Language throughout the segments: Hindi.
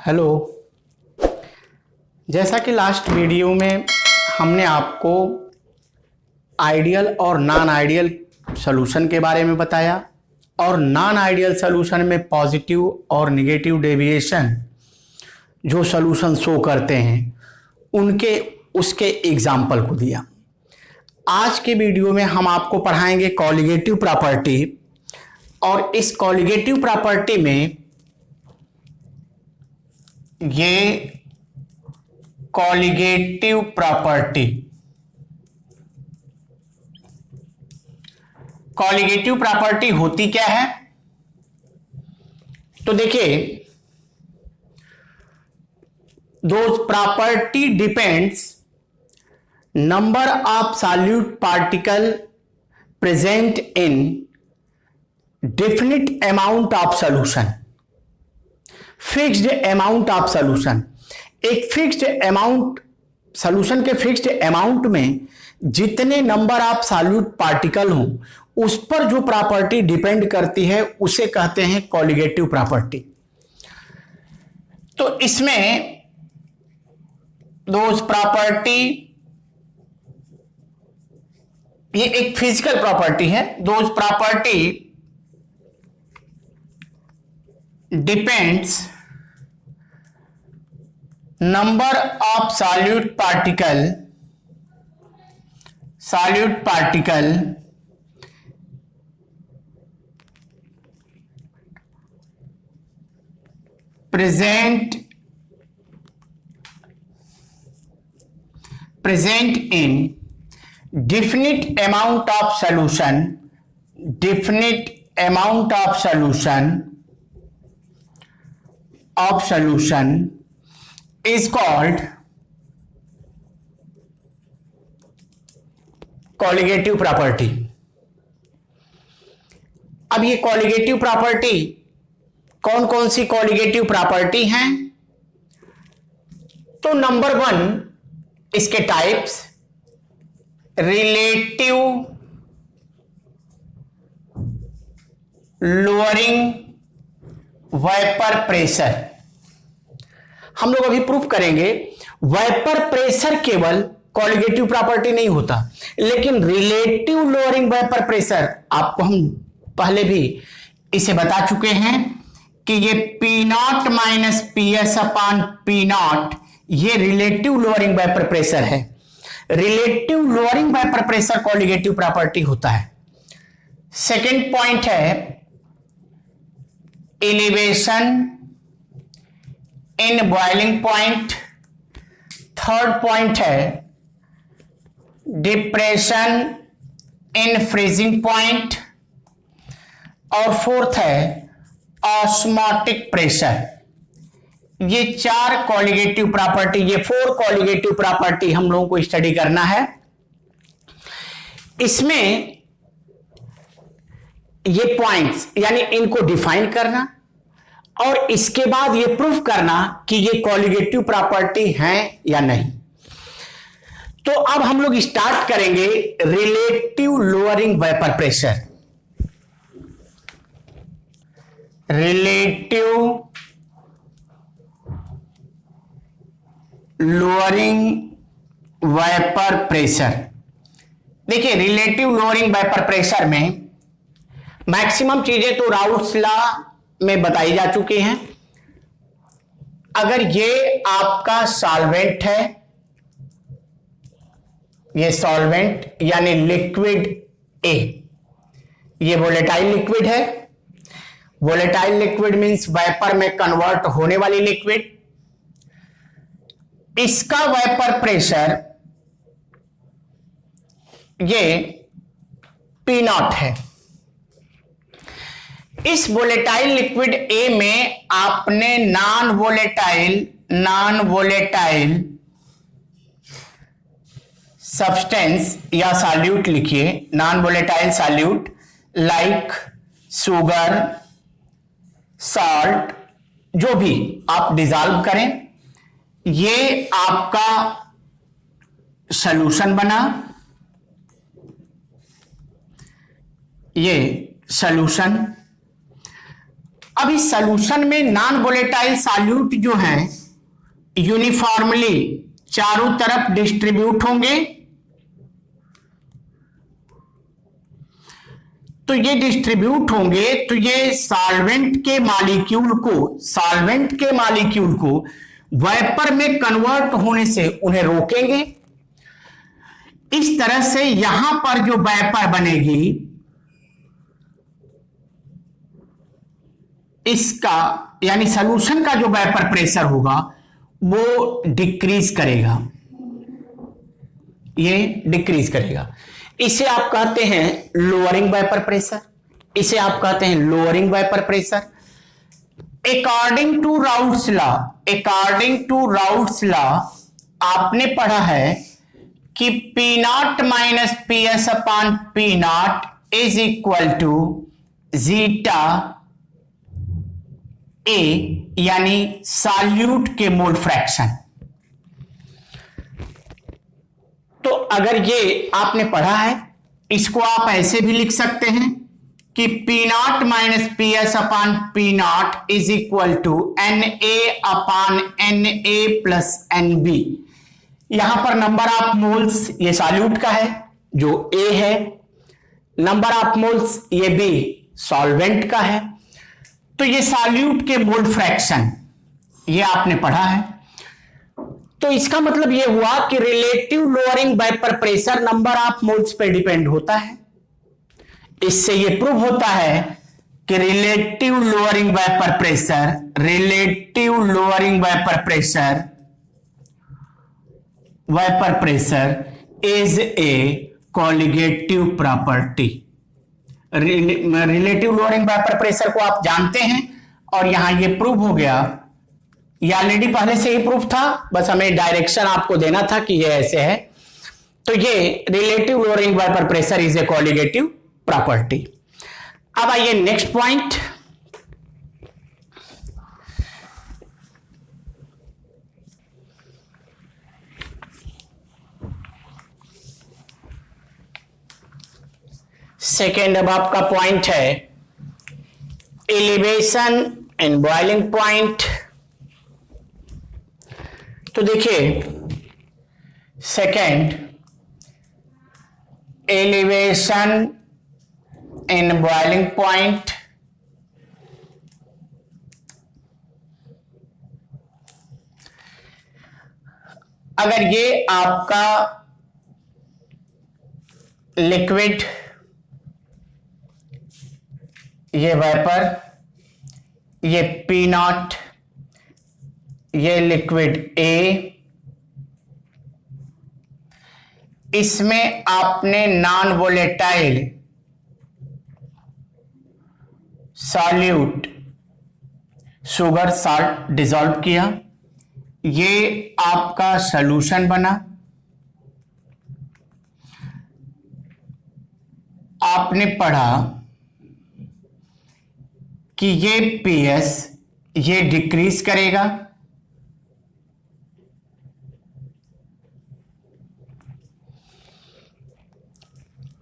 हेलो। जैसा कि लास्ट वीडियो में हमने आपको आइडियल और नॉन आइडियल सॉल्यूशन के बारे में बताया और नॉन आइडियल सॉल्यूशन में पॉजिटिव और नेगेटिव डेविएशन जो सॉल्यूशन शो करते हैं उनके उसके एग्जाम्पल को दिया। आज के वीडियो में हम आपको पढ़ाएंगे कॉलिगेटिव प्रॉपर्टी और इस कॉलिगेटिव प्रॉपर्टी में ये कॉलिगेटिव प्रॉपर्टी होती क्या है? तो देखिए, those property depends number of solute particle present in definite amount of solution. Fixed amount of solution, एक फिक्स्ड अमाउंट सॉल्यूशन के फिक्स्ड अमाउंट में जितने नंबर ऑफ सॉल्यूट पार्टिकल हों उस पर जो प्रॉपर्टी डिपेंड करती है उसे कहते हैं कॉलिगेटिव प्रॉपर्टी। तो इसमें दोज प्रॉपर्टी, ये एक फिजिकल प्रॉपर्टी है। Those property depends number of solute particle present in definite amount of solution is called colligative property. अब ये कॉलिगेटिव प्रॉपर्टी कौन कौन सी कॉलिगेटिव प्रॉपर्टी हैं? तो नंबर 1 इसके types, relative lowering vapour pressure. हम लोग अभी प्रूफ करेंगे वेपर प्रेशर केवल कॉलिगेटिव प्रॉपर्टी नहीं होता, लेकिन रिलेटिव लोअरिंग वेपर प्रेशर, आपको हम पहले भी इसे बता चुके हैं कि ये P0 minus PS upon P0 ये रिलेटिव लोअरिंग वेपर प्रेशर है। Relative lowering vapour pressure colligative property होता है। सेकेंड पॉइंट है elevation in boiling point. Third point है डिप्रेशन इन फ्रीजिंग पॉइंट और फोर्थ है ऑस्मोटिक प्रेशर। ये 4 कॉलिगेटिव प्रॉपर्टी, ये 4 कॉलिगेटिव प्रॉपर्टी हम लोगों को स्टडी करना है। इसमें ये पॉइंट्स यानी इनको डिफाइन करना और इसके बाद ये प्रूफ करना कि ये कॉलिगेटिव प्रॉपर्टी हैं या नहीं। तो अब हम लोग स्टार्ट करेंगे relative lowering vapour pressure. Relative lowering vapour pressure. देखिए, रिलेटिव लोअरिंग वेपर प्रेशर में मैक्सिमम चीजें तो राउल्ट्स लॉ में बताई जा चुकी हैं। अगर ये आपका सॉल्वेंट है, ये सॉल्वेंट यानी लिक्विड ए, ये वोलेटाइल लिक्विड है। वोलेटाइल लिक्विड मींस वेपर में कन्वर्ट होने वाली लिक्विड। इसका वेपर प्रेशर ये P0 है। इस वोलेटाइल लिक्विड ए में आपने नॉन वोलेटाइल सब्सटेंस या सॉल्यूट लिखिए, non volatile solute like sugar, salt, जो भी आप डिसॉल्व करें, ये आपका सॉल्यूशन बना। ये सॉल्यूशन अब इस सॉल्यूशन में नॉन वोलेटाइल सॉल्यूट जो है यूनिफॉर्मली चारों तरफ डिस्ट्रीब्यूट होंगे। तो ये डिस्ट्रीब्यूट होंगे तो ये सॉल्वेंट के मॉलिक्यूल को वेपर में कन्वर्ट होने से उन्हें रोकेंगे। इस तरह से यहां पर जो वेपर बनेगी इसका यानी सॉल्यूशन का जो वेपर प्रेशर होगा वो डिक्रीज करेगा, ये डिक्रीज करेगा। इसे आप कहते हैं लोअरिंग वेपर प्रेशर, इसे आप कहते हैं lowering vapour pressure. According to Raoult's law आपने पढ़ा है कि P not minus P S upon P not is equal to zeta A, यानी सॉल्यूट के मोल फ्रैक्शन। तो अगर ये आपने पढ़ा है, इसको आप ऐसे भी लिख सकते हैं कि P not minus P S upon P not is equal to NA upon NA plus NB। यहां पर नंबर ऑफ मोल्स ये सॉल्यूट का है जो A है, नंबर ऑफ मोल्स ये B सॉल्वेंट का है। तो ये सॉल्यूट के मोल फ्रैक्शन ये आपने पढ़ा है। तो इसका मतलब ये हुआ कि relative lowering vapour pressure number of moles पे डिपेंड होता है। इससे ये प्रूव होता है कि relative lowering vapour pressure is a colligative property. Relative lowering vapour pressure को आप जानते हैं और यहां ये प्रूव हो गया। ये ऑलरेडी पहले से ही प्रूफ था, बस हमें डायरेक्शन आपको देना था कि ये ऐसे है। तो ये relative lowering vapour pressure is a colligative property. अब आइए नेक्स्ट पॉइंट। सेकेंड अब आपका पॉइंट है एलिवेशन एंड बॉइलिंग पॉइंट। तो देखिए second, elevation in boiling point. अगर ये आपका लिक्विड, ये वेपर, ये पी नॉट, ये लिक्विड ए, इसमें आपने non volatile solute sugar salt dissolve किया, ये आपका सॉल्यूशन बना। आपने पढ़ा कि ये पीएस ये डिक्रीज करेगा,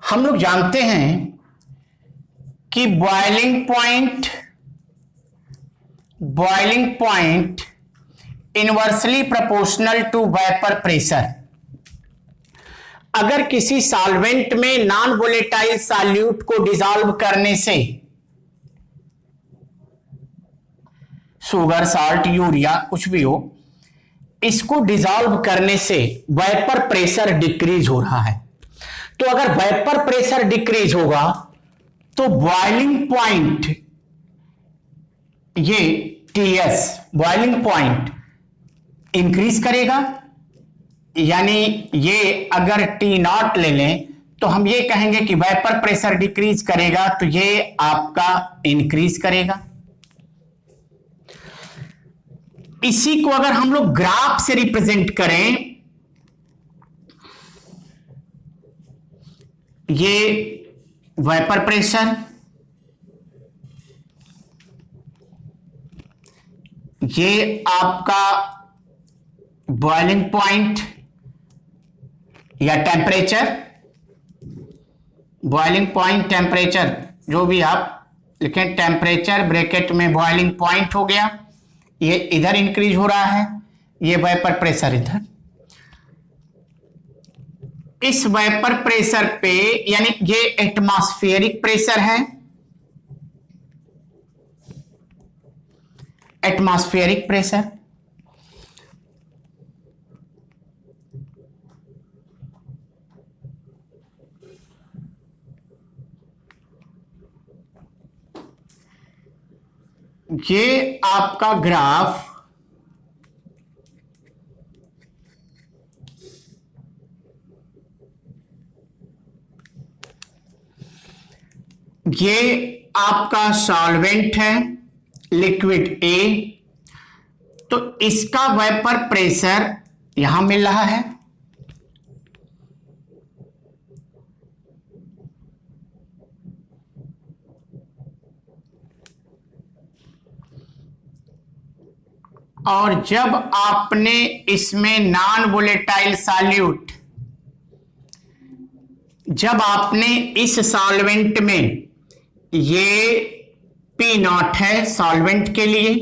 हम लोग जानते हैं कि boiling point inversely proportional to vapour pressure. अगर किसी सॉल्वेंट में नॉन वोलेटाइल सॉल्यूट को डिसॉल्व करने से, शुगर साल्ट यूरिया कुछ भी हो, इसको डिसॉल्व करने से वेपर प्रेशर डिक्रीज हो रहा है। तो अगर वेपर प्रेशर डिक्रीज होगा तो बॉइलिंग पॉइंट, ये टीएस बॉइलिंग पॉइंट इंक्रीज करेगा। यानी ये अगर टी नॉट ले लें तो हम ये कहेंगे कि वेपर प्रेशर डिक्रीज करेगा, तो ये आपका इंक्रीज करेगा। इसी को अगर हम लोग ग्राफ से रिप्रेजेंट करें, ये वेपर प्रेशर, ये आपका बॉइलिंग पॉइंट या टेम्परेचर, बॉइलिंग पॉइंट टेम्परेचर जो भी आप लेकिन टेम्परेचर ब्रैकेट में बॉइलिंग पॉइंट हो गया, ये इधर इंक्रीज हो रहा है, ये वेपर प्रेशर इधर। इस वेपर प्रेशर पे यानी ये एटमॉस्फेरिक प्रेशर है, एटमॉस्फेरिक प्रेशर। ये आपका ग्राफ ये आपका सॉल्वेंट है, लिक्विड ए, तो इसका वेपर प्रेशर यहां मिल रहा है। और जब आपने इसमें नॉन वोलेटाइल सॉल्यूट, जब आपने इस सॉल्वेंट में, ये पी नॉट है सॉल्वेंट के लिए,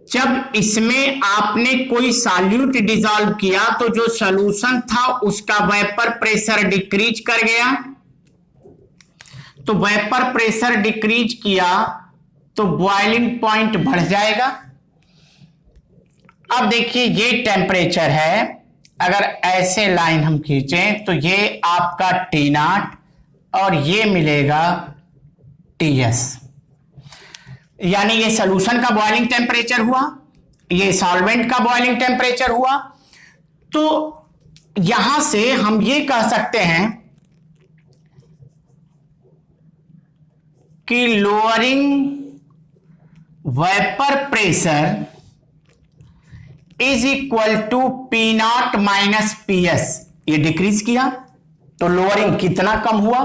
जब इसमें आपने कोई सॉल्यूट डिसॉल्व किया तो जो सॉल्यूशन था उसका वेपर प्रेशर डिक्रीज कर गया। तो वेपर प्रेशर डिक्रीज किया तो बॉइलिंग पॉइंट बढ़ जाएगा। अब देखिए ये टेम्परेचर है, अगर ऐसे लाइन हम खींचें तो ये आपका टी नॉट और ये मिलेगा टीएस, यानी ये सॉल्यूशन का बॉइलिंग टेम्परेचर हुआ, ये सॉल्वेंट का बॉइलिंग टेम्परेचर हुआ। तो यहां से हम ये कह सकते हैं कि lowering vapour pressure is equal to P not minus P S. ये डिक्रीज किया तो लोअरिंग कितना कम हुआ।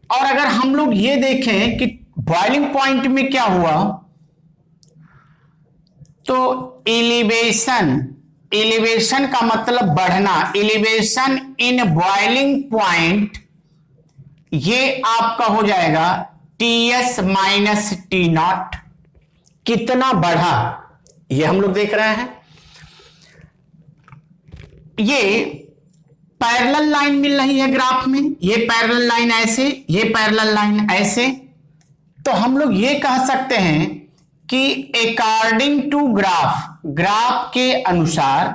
और अगर हम लोग ये देखें कि बॉइलिंग पॉइंट में क्या हुआ, तो एलिवेशन, एलिवेशन का मतलब बढ़ना, एलिवेशन इन बॉइलिंग पॉइंट ये आपका हो जाएगा टीएस माइनस टी नॉट। कितना बढ़ा ये हम लोग देख रहे हैं। ये पैरेलल लाइन मिल रही है ग्राफ में, ये पैरेलल लाइन ऐसे, ये पैरेलल लाइन ऐसे। तो हम लोग ये कह सकते हैं कि अकॉर्डिंग टू ग्राफ, ग्राफ के अनुसार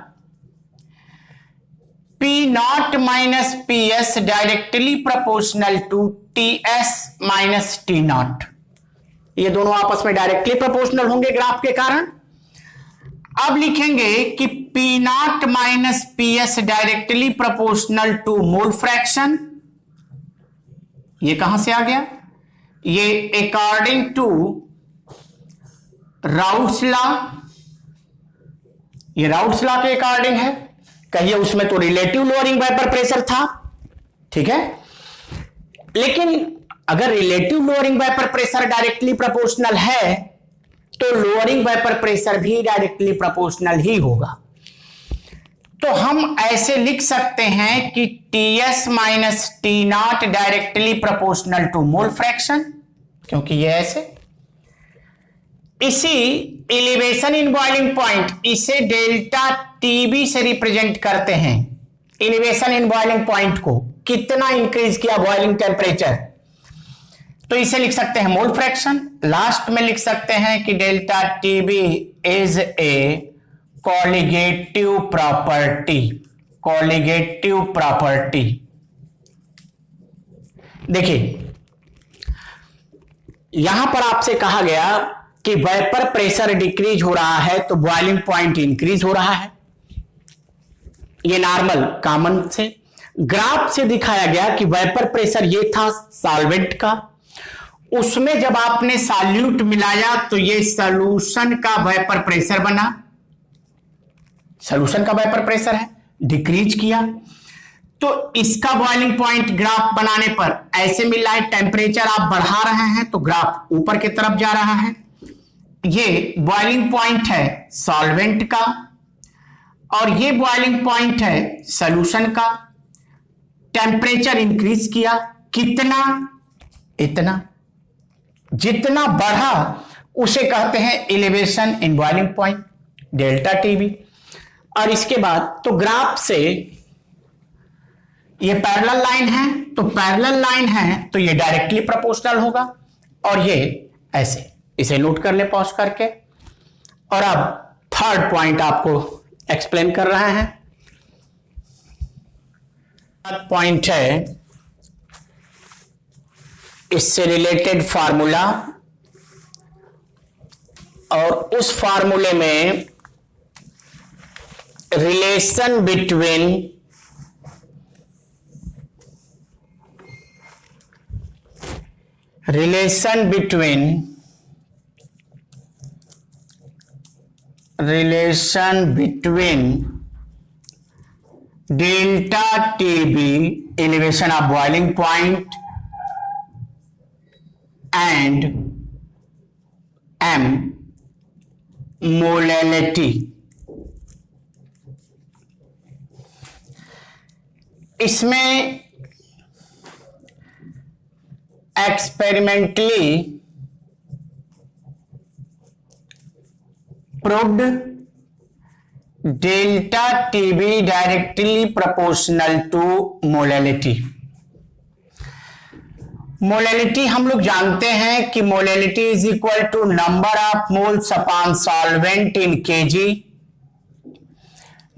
P not minus P S directly proportional to T S minus T not. ये दोनों आपस में डायरेक्टली प्रोपोर्शनल होंगे ग्राफ के कारण। अब लिखेंगे कि P not minus P S directly proportional to mole fraction. ये कहां से आ गया, ये अकॉर्डिंग टू राउट्स लॉ, ये राउट्स लॉ के अकॉर्डिंग है। कहिए उसमें तो रिलेटिव लोअरिंग वेपर प्रेशर था, ठीक है, लेकिन अगर relative lowering vapour pressure directly proportional है तो लोअरिंग वेपर प्रेशर भी डायरेक्टली प्रोपोर्शनल ही होगा। तो हम ऐसे लिख सकते हैं कि T S minus T not directly proportional to mole fraction, क्योंकि ये ऐसे। इसी एलिवेशन इन बॉइलिंग पॉइंट, इसे डेल्टा टीबी से रिप्रेजेंट करते हैं। एलिवेशन इन बॉइलिंग पॉइंट को कितना इंक्रीज किया बॉइलिंग टेम्परेचर, तो इसे लिख सकते हैं मोल फ्रैक्शन। लास्ट में लिख सकते हैं कि delta TB is a colligative property, colligative property. देखिए यहां पर आपसे कहा गया कि वेपर प्रेशर डिक्रीज हो रहा है तो बॉइलिंग पॉइंट इंक्रीज हो रहा है। ये नॉर्मल कॉमन से ग्राफ से दिखाया गया कि वेपर प्रेशर ये था सॉल्वेंट का, उसमें जब आपने सॉल्यूट मिलाया तो ये सॉल्यूशन का वेपर प्रेशर बना, सॉल्यूशन का वेपर प्रेशर है, डिक्रीज किया। तो इसका बॉइलिंग पॉइंट ग्राफ बनाने पर ऐसे मिल रहा है, टेम्परेचर आप बढ़ा रहे हैं तो ग्राफ ऊपर की तरफ जा रहा है। ये बॉइलिंग पॉइंट है सॉल्वेंट का और ये बॉइलिंग पॉइंट है सॉल्यूशन का। टेम्परेचर इंक्रीज किया, कितना, इतना, जितना बढ़ा उसे कहते हैं elevation in boiling point, delta TB. और इसके बाद तो ग्राफ से ये पैरेलल लाइन है, तो पैरेलल लाइन है तो ये डायरेक्टली प्रोपोर्शनल होगा, और ये ऐसे, इसे नोट कर ले पॉज करके। और अब थर्ड पॉइंट आपको एक्सप्लेन कर रहे हैं। थर्ड पॉइंट है इससे रिलेटेड फार्मूला, और उस फार्मूले में relation between delta TB elevation of boiling point and M molality, इसमें experimentally proved delta TB directly proportional to molality. Molality हम लोग जानते हैं कि molality is equal to number of moles upon solvent in KG.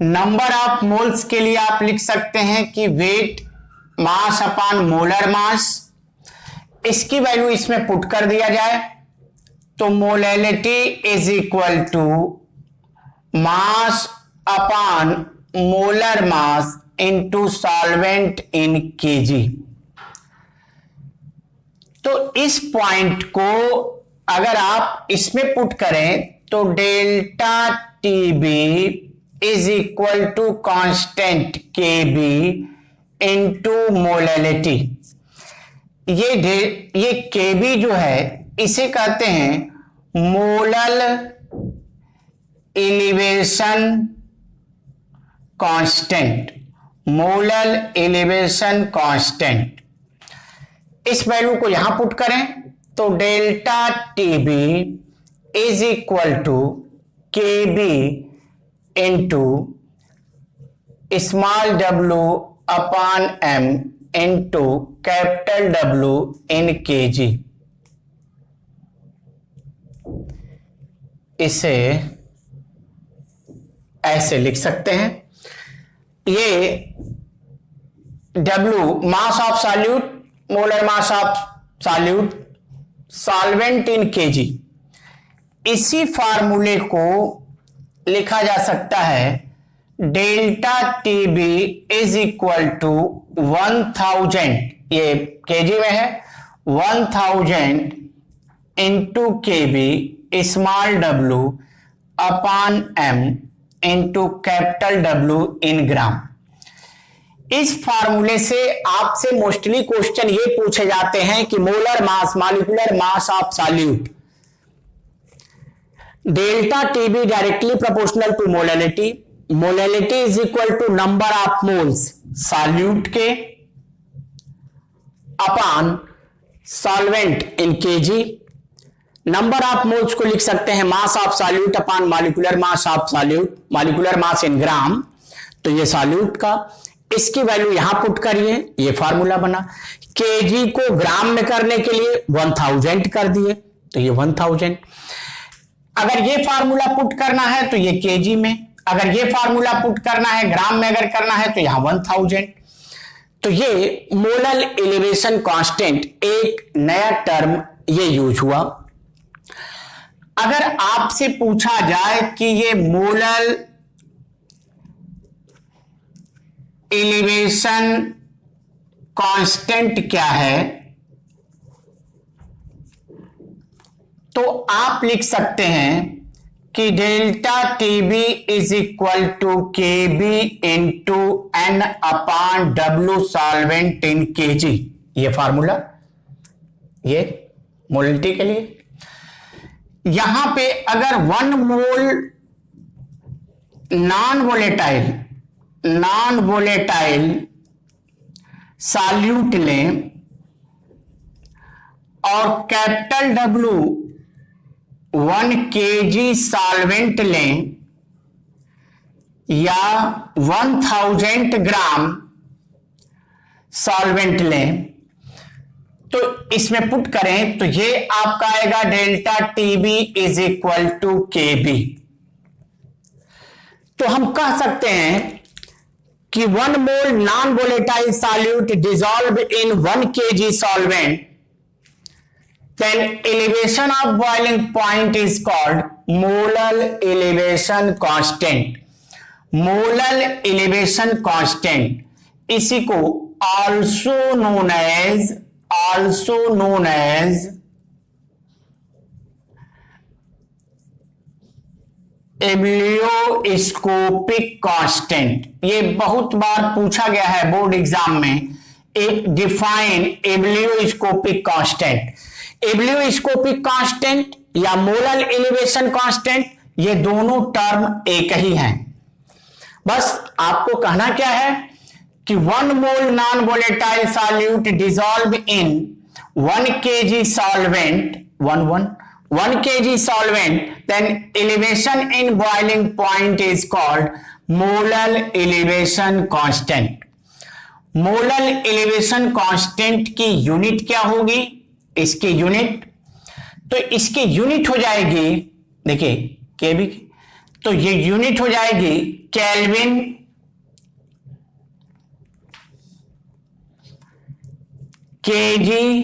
Number of moles के लिए आप लिख सकते हैं कि weight mass upon molar mass. इसकी वैल्यू इसमें पुट कर दिया जाए तो molality is equal to mass upon molar mass into solvent in KG. तो इस पॉइंट को अगर आप इसमें पुट करें तो delta TB is equal to constant K B into molality. ये केबी जो है इसे कहते हैं molal elevation constant, molal elevation constant. इस वैल्यू को यहां पुट करें तो delta TB is equal to K B into small W upon M into capital W in kg. इसे ऐसे लिख सकते हैं, ये W mass of solute, molar mass of solute, solvent in kg. इसी फार्मूले को लिखा जा सकता है delta TB is equal to 1000, ये केजी में है, 1000 into KB small W upon M into capital W in gram. इस फार्मूले से आपसे मोस्टली क्वेश्चन ये पूछे जाते हैं कि molar mass, molecular mass of solute, delta TB directly proportional to molality. Molality is equal to number of moles solute के upon solvent in KG. Number of moles को लिख सकते हैं mass of solute upon molecular mass of solute, molecular mass in gram, तो ये सॉल्यूट का। इसकी वैल्यू यहां पुट करिए, ये फार्मूला बना। केजी को ग्राम में करने के लिए 1000 कर दिए, तो ये 1000। अगर ये फार्मूला पुट करना है तो ये केजी में, अगर ये फार्मूला पुट करना है ग्राम में अगर करना है तो यहां 1000। तो ये मोलल एलिवेशन कांस्टेंट एक नया टर्म ये यूज हुआ। अगर आपसे पूछा जाए कि ये मोलल एलिवेशन कांस्टेंट क्या है, तो आप लिख सकते हैं कि delta TB is equal to K B into N upon W solvent in kg. ये फार्मूला, ये मोलैलिटी के लिए। यहां पे अगर 1 मोल नॉन वोलेटाइल सॉल्यूट लें और कैपिटल डब्लू 1 kg सॉल्वेंट लें या 1000 ग्राम सॉल्वेंट लें, तो इसमें पुट करें तो ये आपका आएगा delta TB is equal to KB. तो हम कह सकते हैं कि 1 mole non volatile solute dissolve in 1 kg solvent, then elevation of boiling point is called molar elevation constant. Molar elevation constant, इसी को also known as एबिलियोस्कोपिक कांस्टेंट। ये बहुत बार पूछा गया है बोर्ड एग्जाम में, एक डिफाइन एबिलियोस्कोपिक कांस्टेंट। एबिलियोस्कोपिक कांस्टेंट या मोलर एलिवेशन कांस्टेंट, ये दोनों टर्म एक ही हैं। बस आपको कहना क्या है कि 1 mole non volatile solute dissolve in 1 kg solvent, 1 kg solvent, then elevation in boiling point is called molar elevation constant. Molar elevation constant की यूनिट क्या होगी? इसकी यूनिट, तो इसकी यूनिट हो जाएगी, देखिए केबी की, तो ये यूनिट हो जाएगी केल्विन केजी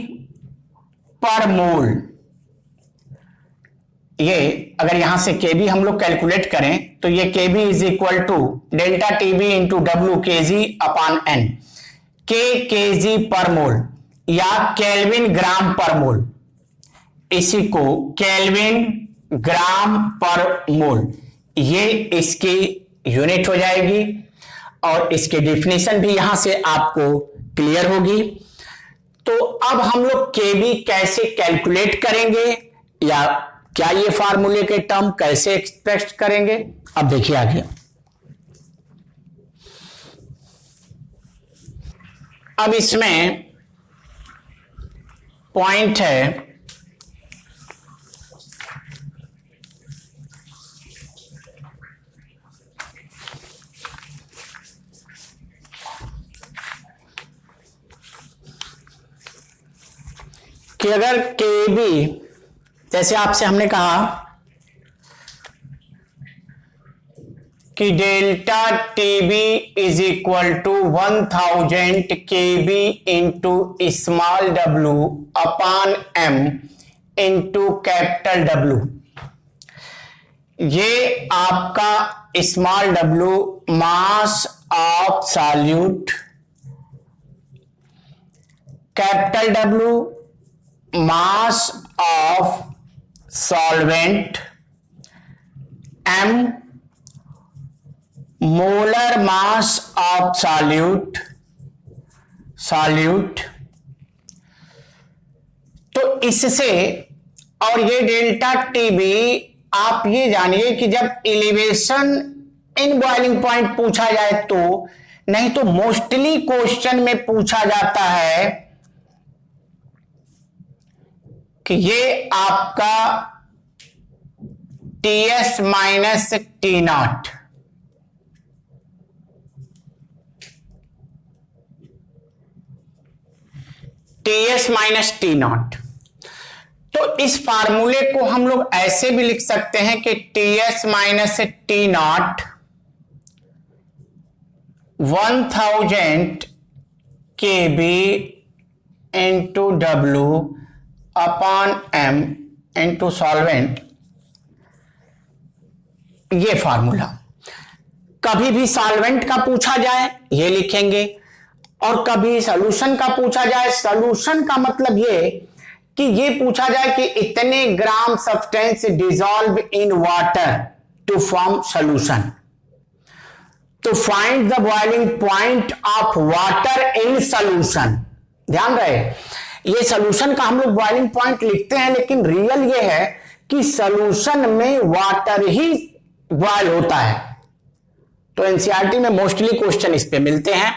पर मोल। ये अगर यहां से केबी हम लोग कैलकुलेट करें तो ये KB is equal to delta TB into W KG upon N, KG पर मोल या केल्विन ग्राम पर मोल, इसी को केल्विन ग्राम पर मोल, ये इसकी यूनिट हो जाएगी और इसकी डेफिनेशन भी यहां से आपको क्लियर होगी। तो अब हम लोग केबी कैसे कैलकुलेट करेंगे या क्या ये फार्मूले के टर्म कैसे एक्सप्रेस करेंगे, अब देखिए आगे। अब इसमें पॉइंट है कि अगर केबी, जैसे आपसे हमने कहा कि delta TB is equal to 1000 K B into small W upon M into capital W. ये आपका small W mass of solute, capital W mass of solvent, M molar mass of solute. तो इससे, और ये डेल्टा टीबी आप ये जानिए कि जब एलिवेशन इन बॉइलिंग पॉइंट पूछा जाए तो, नहीं तो मोस्टली क्वेश्चन में पूछा जाता है कि ये आपका T S minus T not, T S minus T not. तो इस फार्मूले को हम लोग ऐसे भी लिख सकते हैं कि T S minus T not 1000 K B into W upon M into solvent, ये फार्मूला। कभी भी सॉल्वेंट का पूछा जाए ये लिखेंगे, और कभी सॉल्यूशन का पूछा जाए, सॉल्यूशन का मतलब ये कि ये पूछा जाए कि इतने gram substance dissolve in water to form solution, तो find the boiling point of water in solution. ध्यान रहे, ये सॉल्यूशन का हम लोग बॉइलिंग पॉइंट लिखते हैं, लेकिन रियल ये है कि सॉल्यूशन में वाटर ही बॉयल होता है। तो एनसीईआरटी में मोस्टली क्वेश्चन इस पे मिलते हैं।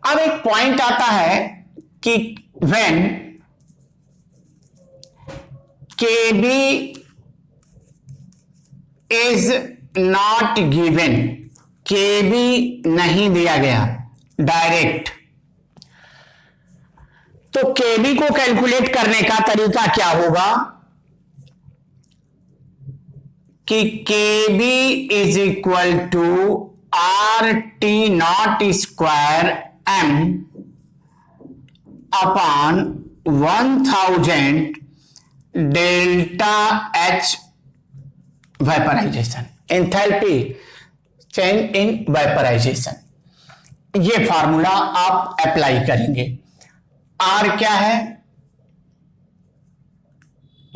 अब एक पॉइंट आता है कि when KB is not given, KB नहीं दिया गया डायरेक्ट। तो KB को कैलकुलेट करने का तरीका क्या होगा कि KB is equal to RT0² M upon 1000 delta H vaporisation, enthalpy change in vaporisation. ये फार्मूला आप अप्लाई करेंगे। R क्या है?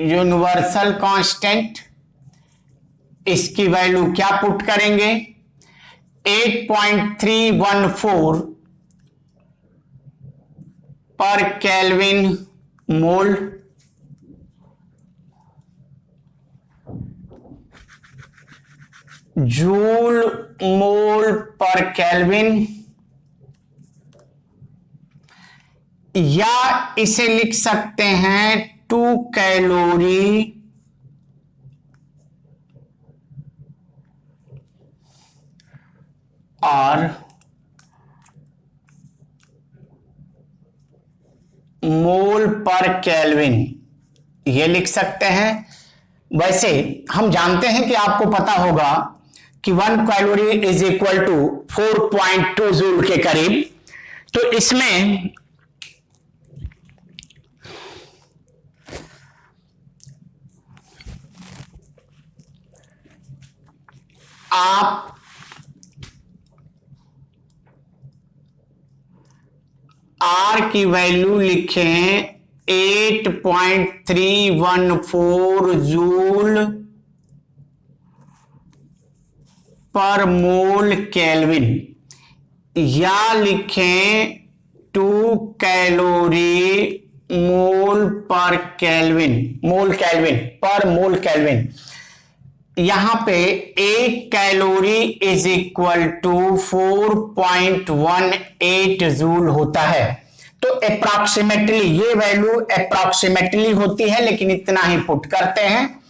Universal constant. इसकी वैल्यू क्या पुट करेंगे? 8.314 पर केल्विन मोल। जूल मोल पर केल्विन, या इसे लिख सकते हैं 2 कैलोरी और मोल पर केल्विन, ये लिख सकते हैं। वैसे हम जानते हैं कि आपको पता होगा कि 1 calorie is equal to 4.2 joule के करीब। तो इसमें आप R की वैल्यू लिखें 8.314 जूल पर मोल केल्विन, या लिखें 2 कैलोरी मोल पर केल्विन, मोल केल्विन पर मोल केल्विन। यहां पे 1 calorie is equal to 4.18 joule होता है। तो अप्रॉक्सीमेटली ये वैल्यू अप्रॉक्सीमेटली होती है, लेकिन इतना ही पुट करते हैं।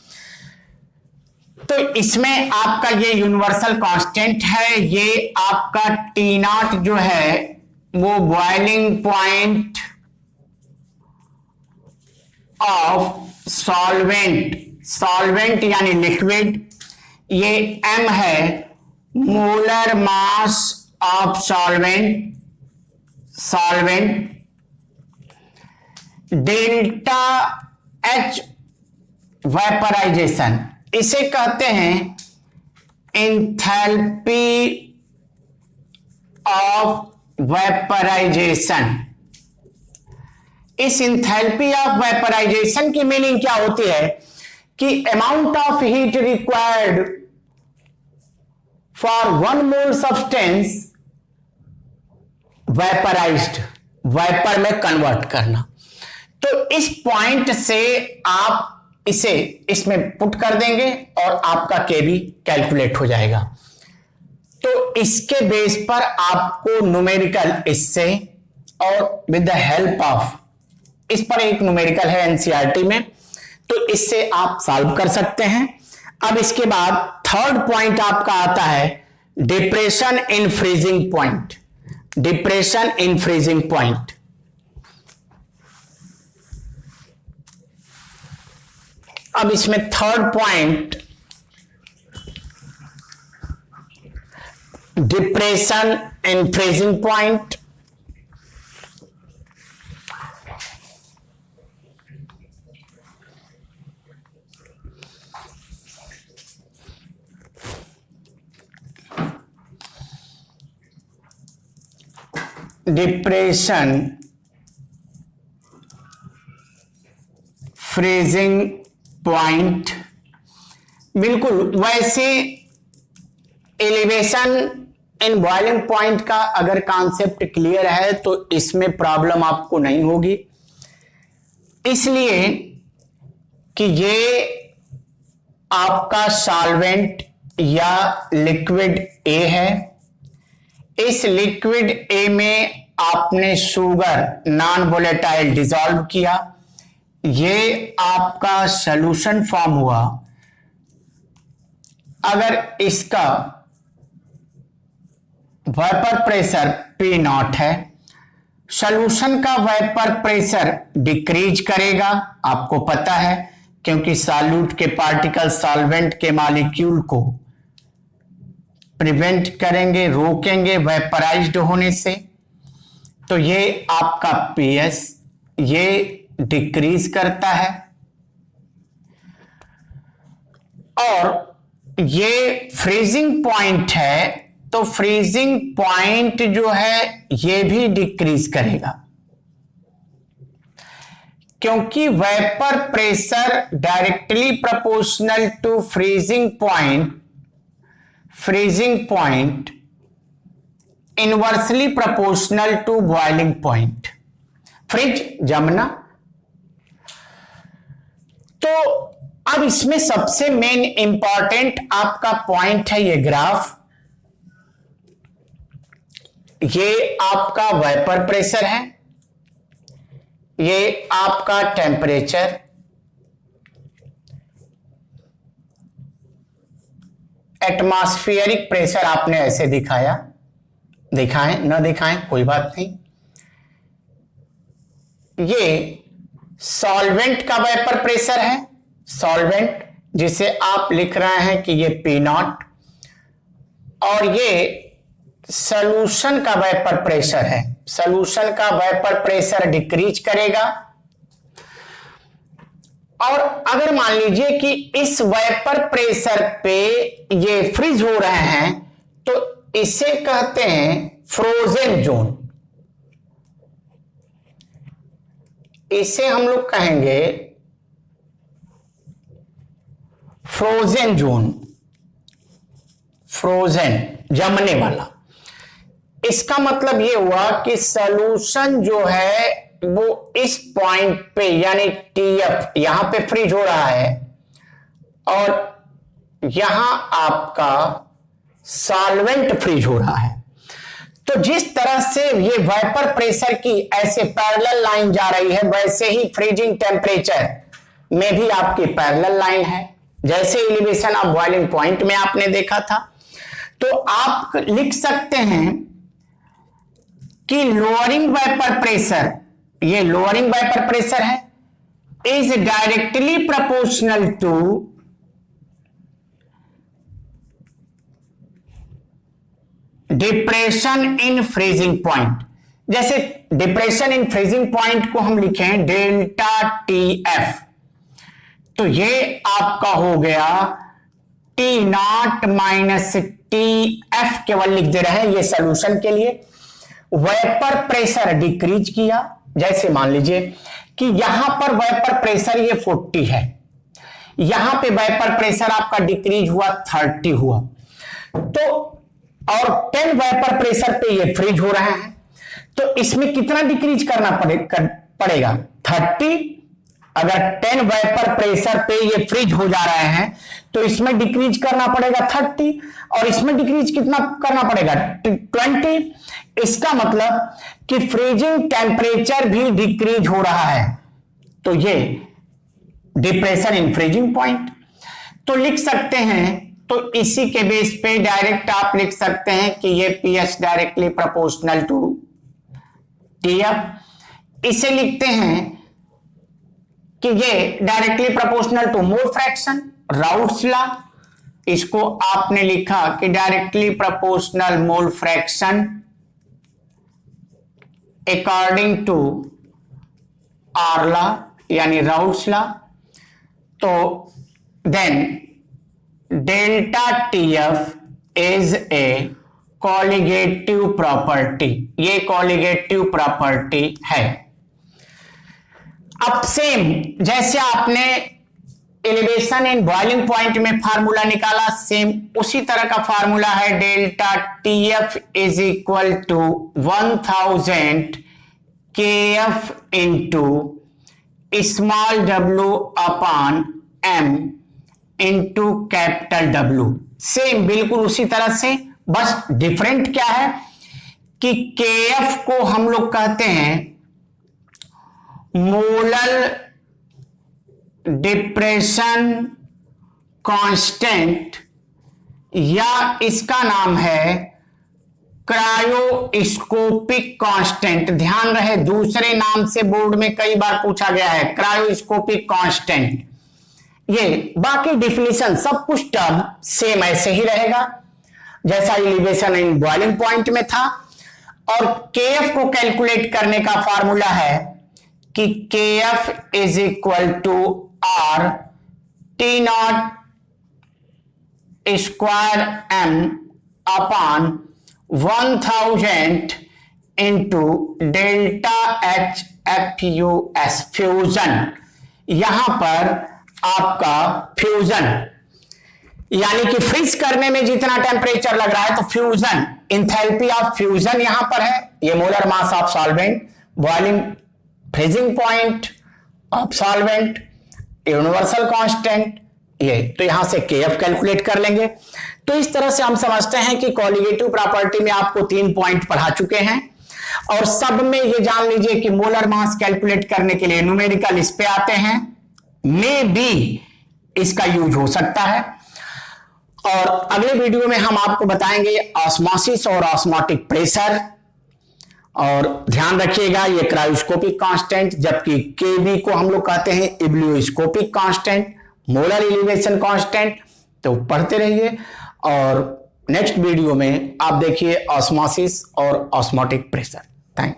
तो इसमें आपका ये यूनिवर्सल कांस्टेंट है, ये आपका T0 जो है वो boiling point of solvent, solvent यानी लिक्विड, ये M है molar mass of solvent, solvent, delta H vaporisation, इसे कहते हैं एंथैल्पी ऑफ वेपराइजेशन। इस एंथैल्पी ऑफ वेपराइजेशन की मीनिंग क्या होती है कि amount of heat required for 1 mole substance vaporised, vapour में कन्वर्ट करना। तो इस पॉइंट से आप इसे इसमें पुट कर देंगे और आपका केबी कैलकुलेट हो जाएगा। तो इसके बेस पर आपको न्यूमेरिकल इससे और विद द हेल्प ऑफ, इस पर एक न्यूमेरिकल है एनसीईआरटी में, तो इससे आप सॉल्व कर सकते हैं। अब इसके बाद थर्ड पॉइंट आपका आता है depression in freezing point, depression in freezing point. अब इसमें third point depression in freezing point. Depression freezing point, बिल्कुल वैसे एलिवेशन इन बॉइलिंग पॉइंट का अगर कॉन्सेप्ट क्लियर है तो इसमें प्रॉब्लम आपको नहीं होगी, इसलिए कि ये आपका सॉल्वेंट या लिक्विड ए है। इस लिक्विड ए में आपने शुगर नॉन वोलेटाइल डिसॉल्व किया, ये आपका सॉल्यूशन फॉर्म हुआ। अगर इसका वेपर प्रेशर P नॉट है, सॉल्यूशन का वेपर प्रेशर डिक्रीज करेगा, आपको पता है, क्योंकि सॉल्यूट के पार्टिकल सॉल्वेंट के मॉलिक्यूल को प्रिवेंट करेंगे, रोकेंगे वेपराइज्ड होने से। तो ये आपका PS ये डिक्रीज करता है, और ये फ्रीजिंग पॉइंट है, तो फ्रीजिंग पॉइंट जो है ये भी डिक्रीज करेगा, क्योंकि vapour pressure directly proportional to freezing point inversely proportional to boiling point, freeze जमना। तो अब इसमें सबसे मेन इंपॉर्टेंट आपका पॉइंट है ये ग्राफ। ये आपका वेपर प्रेशर है, ये आपका टेम्परेचर, एटमॉस्फेरिक प्रेशर आपने ऐसे दिखाएं न दिखाएं कोई बात नहीं। ये सॉल्वेंट का वेपर प्रेशर है, सॉल्वेंट जिसे आप लिख रहे हैं कि ये P नॉट, और ये सॉल्यूशन का वेपर प्रेशर है। सॉल्यूशन का वेपर प्रेशर डिक्रीज करेगा, और अगर मान लीजिए कि इस वेपर प्रेशर पे ये फ्रीज हो रहे हैं, तो इसे कहते हैं फ्रोजन जोन। इसे हम लोग कहेंगे फ्रोजन जोन, फ्रोजन जमने वाला। इसका मतलब ये हुआ कि सॉल्यूशन जो है वो इस पॉइंट पे यानी TF यहां पे फ्रीज हो रहा है, और यहां आपका सॉल्वेंट फ्रीज हो रहा है। तो जिस तरह से ये वेपर प्रेशर की ऐसे पैरेलल लाइन जा रही है, वैसे ही फ्रीजिंग टेम्परेचर में भी आपकी पैरेलल लाइन है, जैसे एलिवेशन ऑफ बॉइलिंग पॉइंट में आपने देखा था। तो आप लिख सकते हैं कि लोअरिंग वेपर प्रेशर, ये लोअरिंग वेपर प्रेशर है, is directly proportional to depression in freezing point. जैसे डिप्रेशन इन फ्रीजिंग पॉइंट को हम लिखें डेल्टा TF, तो ये आपका हो गया T नॉट माइनस TF, केवल लिख दे रहे हैं ये सॉल्यूशन के लिए। वेपर प्रेशर डिक्रीज किया, जैसे मान लीजिए कि यहां पर वेपर प्रेशर ये 40 है, यहां पे वेपर प्रेशर आपका डिक्रीज हुआ 30 हुआ, तो और 10 वेपर प्रेशर पे ये फ्रीज हो रहा है, तो इसमें कितना डिक्रीज करना पड़ेगा 30। अगर 10 वेपर प्रेशर पे ये फ्रीज हो जा रहे हैं, तो इसमें डिक्रीज करना पड़ेगा 30, और इसमें डिक्रीज कितना करना पड़ेगा 20। इसका मतलब कि फ्रीजिंग टेम्परेचर भी डिक्रीज हो रहा है, तो ये डिप्रेशन इन फ्रीजिंग पॉइंट। तो लिख सकते हैं, तो इसी के बेस पे डायरेक्ट आप लिख सकते हैं कि ये PS directly proportional to TF। इसे लिखते हैं कि ये directly proportional to mole fraction, Raoult's law. इसको आपने लिखा कि directly proportional mole fraction according to R law यानी राउट्स लॉ। तो then delta TF is a colligative property, ये कॉलिगेटिव प्रॉपर्टी है। अब सेम जैसे आपने एलिवेशन इन बॉइलिंग पॉइंट में फार्मूला निकाला, सेम उसी तरह का फार्मूला है। Delta TF is equal to 1000 KF into small w upon m into capital W। Same बिल्कुल उसी तरह से, बस डिफरेंट क्या है कि KF को हम लोग कहते हैं मोलर डिप्रेशन कांस्टेंट, या इसका नाम है क्रायोस्कोपिक कांस्टेंट। ध्यान रहे दूसरे नाम से बोर्ड में कई बार पूछा गया है, क्रायोस्कोपिक कांस्टेंट। ये बाकी डिफिनीशन सब कुछ टर्म सेम ऐसे ही रहेगा जैसा एलिवेशन इन बॉइलिंग पॉइंट में था। और केएफ को कैलकुलेट करने का फार्मूला है कि KF is equal to R T not square M upon 1000 into delta H F U S fusion. यहां पर आपका फ्यूजन यानी कि फ्रीज करने में जितना टेम्परेचर लग रहा है, तो फ्यूजन इंथैल्पी ऑफ फ्यूजन यहां पर है, ये molar mass of solvent, boiling freezing point of solvent, universal constant ये, तो यहां से केएफ कैलकुलेट कर लेंगे। तो इस तरह से हम समझते हैं कि कोलिगेटिव प्रॉपर्टी में आपको 3 पॉइंट पढ़ा चुके हैं, और सब में ये जान लीजिए कि मोलर मास कैलकुलेट करने के लिए न्यूमेरिकल इस पे आते हैं, मे बी इसका यूज हो सकता है। और अगले वीडियो में हम आपको बताएंगे ऑस्मोसिस और ऑस्मोटिक प्रेशर। और ध्यान रखिएगा ये क्रायोस्कोपिक कांस्टेंट, जबकि केबी को हम लोग कहते हैं इब्लियोस्कोपिक कांस्टेंट, मोलर एलिवेशन कांस्टेंट। तो पढ़ते रहिए, और नेक्स्ट वीडियो में आप देखिए ऑस्मोसिस और ऑस्मोटिक प्रेशर। थैंक